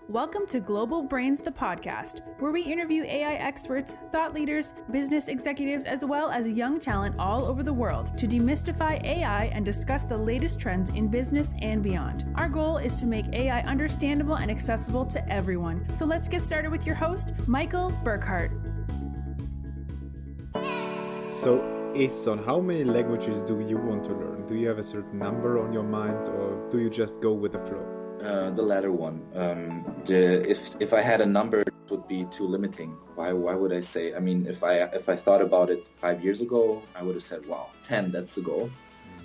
Welcome to Global Brains, the podcast, where we interview AI experts, thought leaders, business executives, as well as young talent all over the world to demystify AI and discuss the latest trends in business and beyond. Our goal is to make AI understandable and accessible to everyone. So let's get started with your host, Michael Burkhardt. So, Ehsan, how many languages do you want to learn? Do you have a certain number on your mind, or do you just go with the flow? The latter one. If I had a number, it would be too limiting. Why would I say? I mean, if I thought about it 5 years ago, I would have said, wow, 10, that's the goal.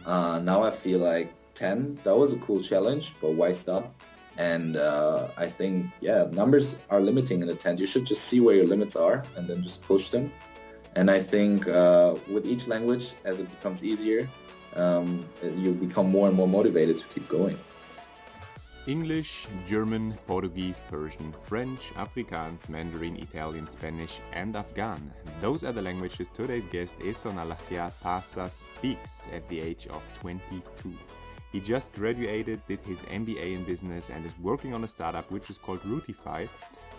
Now I feel like 10, that was a cool challenge, but why stop? And I think, numbers are limiting in a tent. You should just see where your limits are and then just push them. And I think with each language, as it becomes easier, you become more and more motivated to keep going. English, German, Portuguese, Persian, French, Afrikaans, Mandarin, Italian, Spanish, and Afghan. Those are the languages today's guest Ehsan Allahyar Parsa speaks at the age of 22. He just graduated, did his MBA in business, and is working on a startup which is called Rootify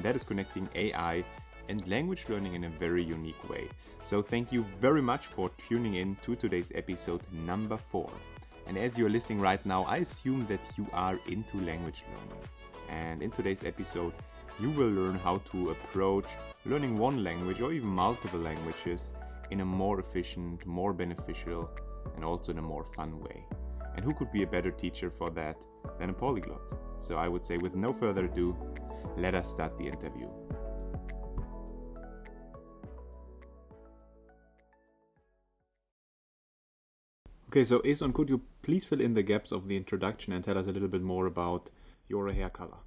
that is connecting AI and language learning in a very unique way. So thank you very much for tuning in to today's episode number 4. And as you're listening right now, I assume that you are into language learning. And in today's episode, you will learn how to approach learning one language or even multiple languages in a more efficient, more beneficial, and also in a more fun way. And who could be a better teacher for that than a polyglot? So I would say, with no further ado, let us start the interview. Okay, so Ehsan, could you please fill in the gaps of the introduction and tell us a little bit more about your hair color?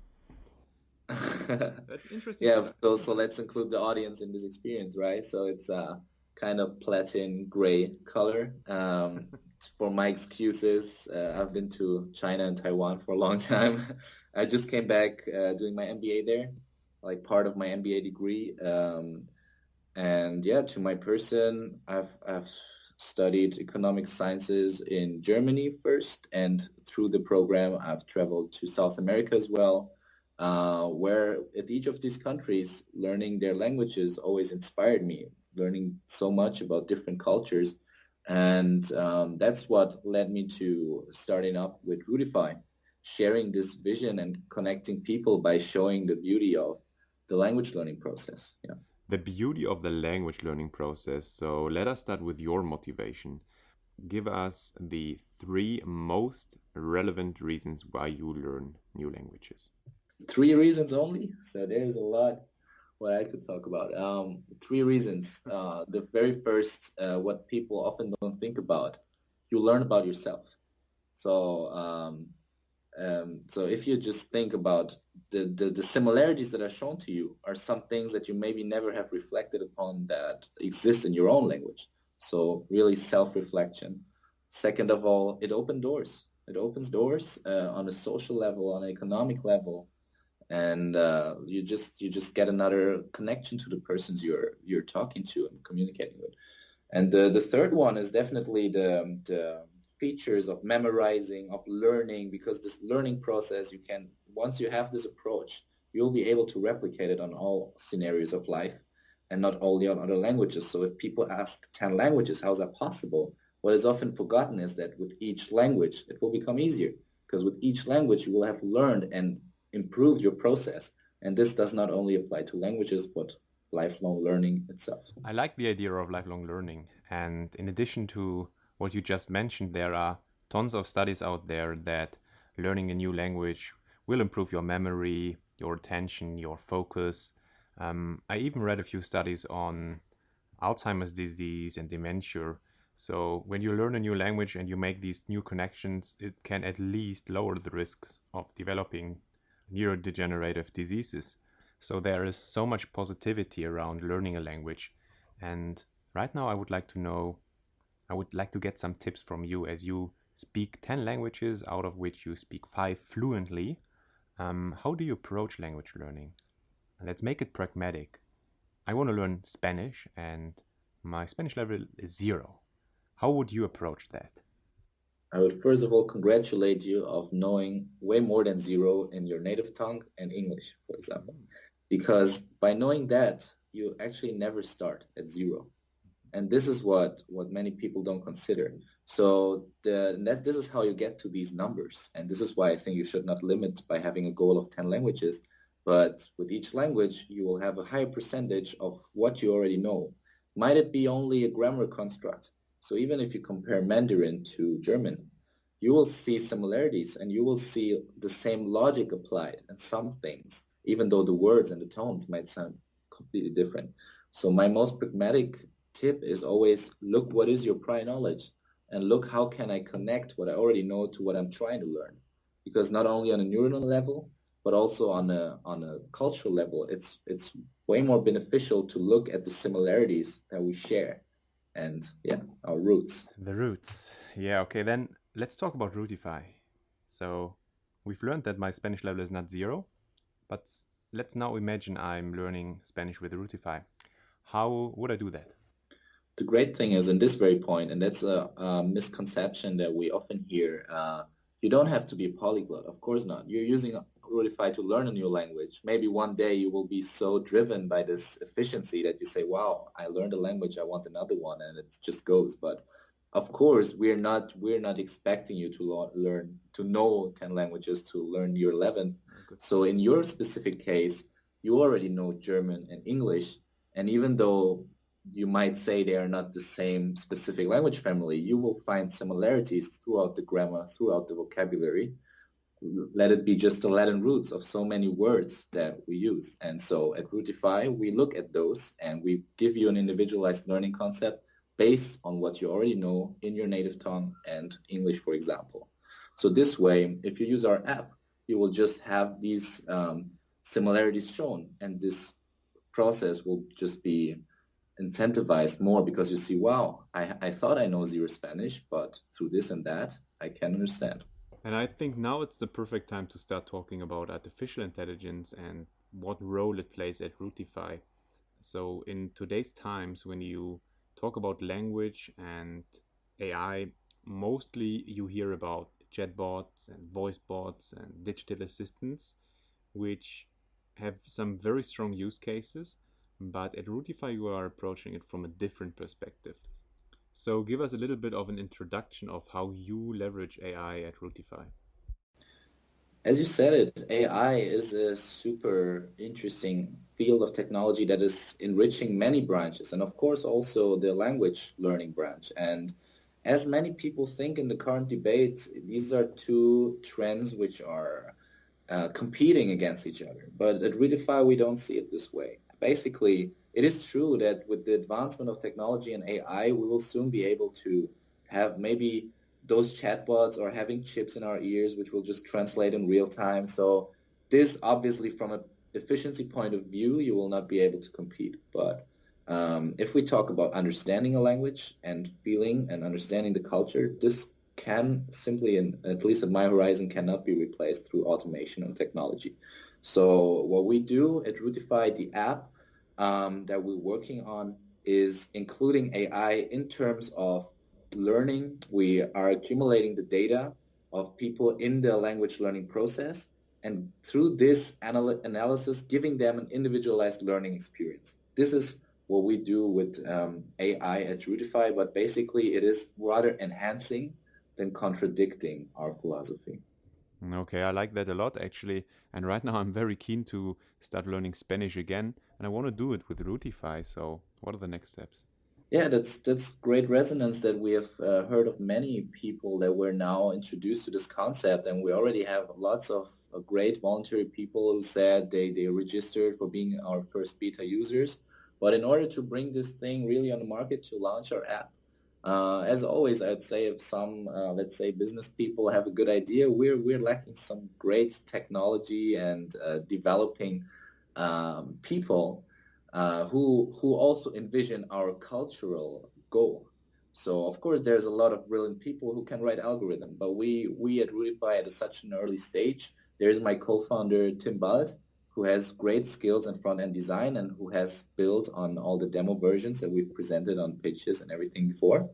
That's interesting. Yeah, so let's include the audience in this experience, right? So it's a kind of platin gray color. For my excuses, I've been to China and Taiwan for a long time. I just came back doing my MBA there, like part of my MBA degree. And yeah, to my person, I've studied economic sciences in Germany first, and through the program I've traveled to South America as well, where at each of these countries learning their languages always inspired me, learning so much about different cultures. And that's what led me to starting up with Rootify, sharing this vision and connecting people by showing the beauty of the language learning process. Yeah. The beauty of the language learning process. So let us start with your motivation. Give us the 3 most relevant reasons why you learn new languages. 3 reasons only? So there's a lot what I could talk about. 3 reasons. The very first, what people often don't think about, you learn about yourself. So if you just think about the similarities that are shown to you are some things that you maybe never have reflected upon that exist in your own language. So really self-reflection. Second of all, it opens doors. It opens doors on a social level, on an economic level, and you just get another connection to the persons you're talking to and communicating with. And the third one is definitely the features of memorizing, of learning, because this learning process, once you have this approach, you'll be able to replicate it on all scenarios of life and not only on other languages. So if people ask 10 languages, how is that possible? What is often forgotten is that with each language, it will become easier, because with each language, you will have learned and improved your process. And this does not only apply to languages, but lifelong learning itself. I like the idea of lifelong learning. And in addition to what you just mentioned, there are tons of studies out there that learning a new language will improve your memory, your attention, your focus. I even read a few studies on Alzheimer's disease and dementia. So when you learn a new language and you make these new connections, it can at least lower the risks of developing neurodegenerative diseases. So there is so much positivity around learning a language. And right now I would like to get some tips from you, as you speak 10 languages, out of which you speak 5 fluently. How do you approach language learning? Let's make it pragmatic. I want to learn Spanish and my Spanish level is 0. How would you approach that? I would first of all congratulate you of knowing way more than zero in your native tongue and English, for example, because by knowing that, you actually never start at zero. And this is what many people don't consider. So this is how you get to these numbers. And this is why I think you should not limit by having a goal of 10 languages. But with each language, you will have a higher percentage of what you already know. Might it be only a grammar construct? So even if you compare Mandarin to German, you will see similarities and you will see the same logic applied in some things, even though the words and the tones might sound completely different. So my most pragmatic tip is always look what is your prior knowledge and look how can I connect what I already know to what I'm trying to learn. Because not only on a neuronal level, but also on a cultural level, it's way more beneficial to look at the similarities that we share and our roots. The roots. Yeah, okay, then let's talk about Rootify. So we've learned that my Spanish level is not zero, but let's now imagine I'm learning Spanish with Rootify. How would I do that? The great thing is in this very point, and that's a misconception that we often hear, you don't have to be a polyglot. Of course not. You're using Rootify to learn a new language. Maybe one day you will be so driven by this efficiency that you say, wow, I learned a language, I want another one, and it just goes. But of course, we're not expecting you to know 10 languages to learn your 11th. Okay. So in your specific case, you already know German and English, and even though you might say they are not the same specific language family, you will find similarities throughout the grammar, throughout the vocabulary. Let it be just the Latin roots of so many words that we use. And so at Rootify, we look at those and we give you an individualized learning concept based on what you already know in your native tongue and English, for example. So this way, if you use our app, you will just have these similarities shown, and this process will just be incentivized more because you see, wow, I thought I know zero Spanish, but through this and that, I can understand. And I think now it's the perfect time to start talking about artificial intelligence and what role it plays at Rootify. So in today's times, when you talk about language and AI, mostly you hear about chatbots and voice bots and digital assistants, which have some very strong use cases. But at Rootify, you are approaching it from a different perspective. So give us a little bit of an introduction of how you leverage AI at Rootify. As you said it, AI is a super interesting field of technology that is enriching many branches, and of course also the language learning branch. And as many people think in the current debate, these are two trends which are competing against each other. But at Rootify, we don't see it this way. Basically, it is true that with the advancement of technology and AI, we will soon be able to have maybe those chatbots or having chips in our ears, which will just translate in real time. So this, obviously, from an efficiency point of view, you will not be able to compete. But if we talk about understanding a language and feeling and understanding the culture, this can simply, at least at my horizon, cannot be replaced through automation and technology. So what we do at Rootify, the app that we're working on, is including AI in terms of learning. We are accumulating the data of people in the language learning process, and through this analysis, giving them an individualized learning experience. This is what we do with AI at Rootify, but basically it is rather enhancing than contradicting our philosophy. Okay, I like that a lot, actually. And right now I'm very keen to start learning Spanish again, and I want to do it with Rootify. So what are the next steps? Yeah, that's great resonance that we have heard of many people that we're now introduced to this concept, and we already have lots of great voluntary people who said they registered for being our first beta users. But in order to bring this thing really on the market, to launch our app, as always, I'd say if some, let's say, business people have a good idea, we're lacking some great technology and developing people who also envision our cultural goal. So, of course, there's a lot of brilliant people who can write algorithm, but we at Rootify at such an early stage. There's my co-founder, Tim Bald, who has great skills in front-end design and who has built on all the demo versions that we've presented on pitches and everything before.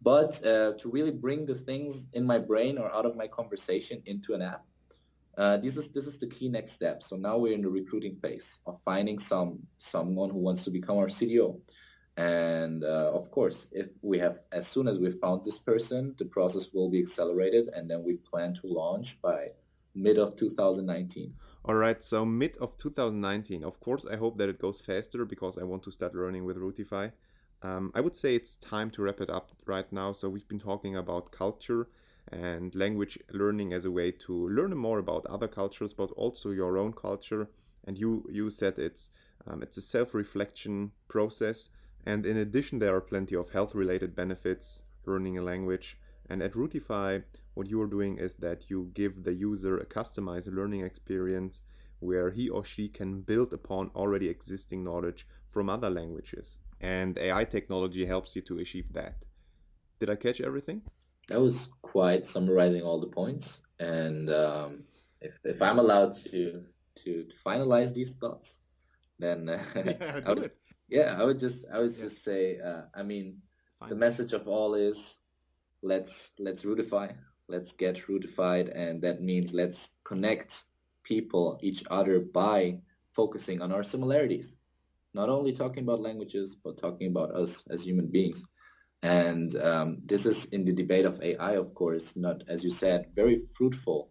But to really bring the things in my brain or out of my conversation into an app, this is the key next step. So now we're in the recruiting phase of finding someone who wants to become our CDO. And of course, as soon as we've found this person, the process will be accelerated, and then we plan to launch by mid of 2019. All right, so mid of 2019. Of course, I hope that it goes faster because I want to start learning with Rootify. I would say it's time to wrap it up right now. So we've been talking about culture and language learning as a way to learn more about other cultures, but also your own culture. And you said it's a self-reflection process. And in addition, there are plenty of health-related benefits learning a language. And at Rootify, what you are doing is that you give the user a customized learning experience where he or she can build upon already existing knowledge from other languages. And AI technology helps you to achieve that. Did I catch everything? That was quite summarizing all the points. And if I'm allowed to finalize these thoughts, then I would just say, the message of all is let's Rootify, let's get Rootified, and that means let's connect each other by focusing on our similarities. Not only talking about languages, but talking about us as human beings. And this is in the debate of AI, of course, not, as you said, very fruitful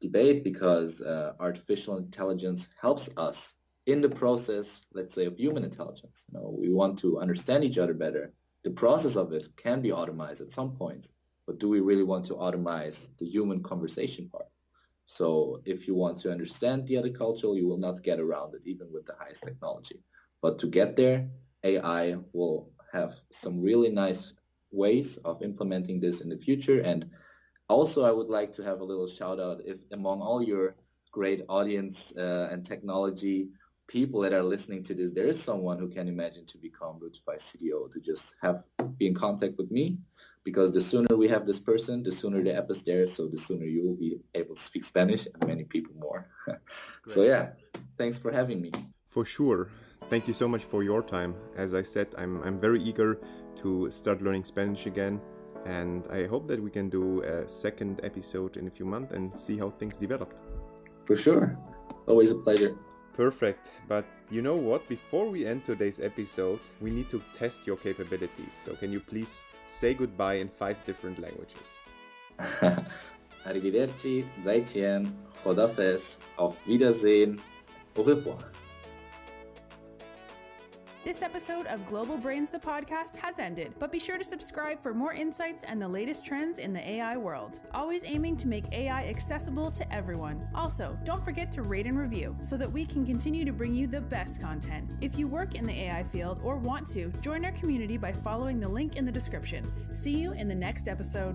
debate because artificial intelligence helps us in the process, let's say, of human intelligence. We want to understand each other better. The process of it can be automated at some points, but do we really want to automate the human conversation part? So if you want to understand the other culture, you will not get around it, even with the highest technology. But to get there, AI will have some really nice ways of implementing this in the future. And also, I would like to have a little shout out if among all your great audience and technology people that are listening to this, there is someone who can imagine to become Rootify CDO, to just be in contact with me, because the sooner we have this person, the sooner the app is there, so the sooner you will be able to speak Spanish and many people more. So yeah, thanks for having me. For sure. Thank you so much for your time. As I said, I'm very eager to start learning Spanish again, and I hope that we can do a second episode in a few months and see how things developed. For sure. Always a pleasure. Perfect. But you know what? Before we end today's episode, we need to test your capabilities. So can you please say goodbye in 5 different languages? Arrivederci, Zaijian, Chodafes, Auf Wiedersehen, Au revoir. This episode of Global Brains the podcast has ended, but be sure to subscribe for more insights and the latest trends in the AI world. Always aiming to make AI accessible to everyone. Also, don't forget to rate and review so that we can continue to bring you the best content. If you work in the AI field or want to, join our community by following the link in the description. See you in the next episode.